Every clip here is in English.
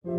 So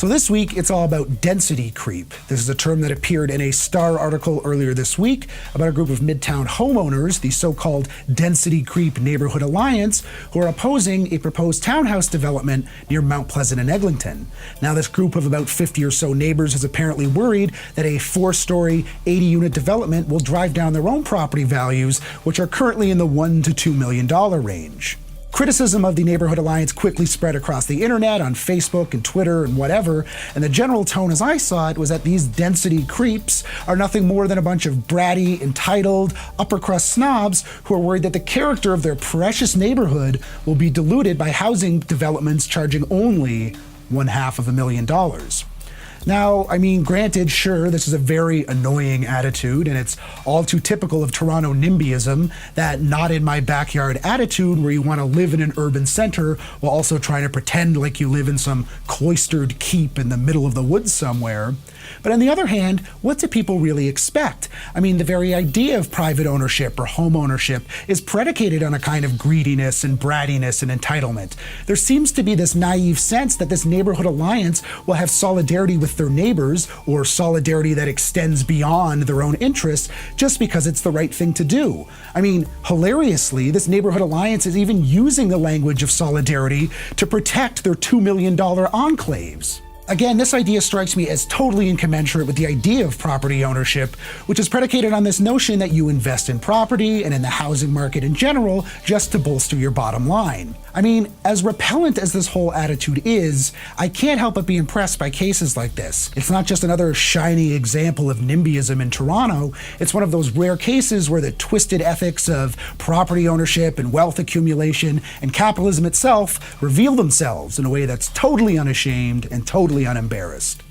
this week, it's all about density creep. This is a term that appeared in a Star article earlier this week about a group of midtown homeowners, the so-called Density Creep Neighborhood Alliance, who are opposing a proposed townhouse development near Mount Pleasant and Eglinton. Now, this group of about 50 or so neighbors is apparently worried that a 4-story, 80-unit development will drive down their own property values, which are currently in the $1 to $2 million range. Criticism of the Neighborhood Alliance quickly spread across the internet, on Facebook and Twitter and whatever, and the general tone as I saw it was that these density creeps are nothing more than a bunch of bratty, entitled, upper-crust snobs who are worried that the character of their precious neighborhood will be diluted by housing developments charging only $500,000. Now, I mean, granted, sure, this is a very annoying attitude, and it's all too typical of Toronto NIMBYism, that not-in-my-backyard attitude where you want to live in an urban center while also trying to pretend like you live in some cloistered keep in the middle of the woods somewhere. But on the other hand, what do people really expect? I mean, the very idea of private ownership or home ownership is predicated on a kind of greediness and brattiness and entitlement. There seems to be this naive sense that this neighborhood alliance will have solidarity with their neighbors, or solidarity that extends beyond their own interests, just because it's the right thing to do. I mean, hilariously, this neighborhood alliance is even using the language of solidarity to protect their $2 million enclaves. Again, this idea strikes me as totally incommensurate with the idea of property ownership, which is predicated on this notion that you invest in property and in the housing market in general just to bolster your bottom line. I mean, as repellent as this whole attitude is, I can't help but be impressed by cases like this. It's not just another shiny example of NIMBYism in Toronto, it's one of those rare cases where the twisted ethics of property ownership and wealth accumulation and capitalism itself reveal themselves in a way that's totally unashamed and totally unembarrassed.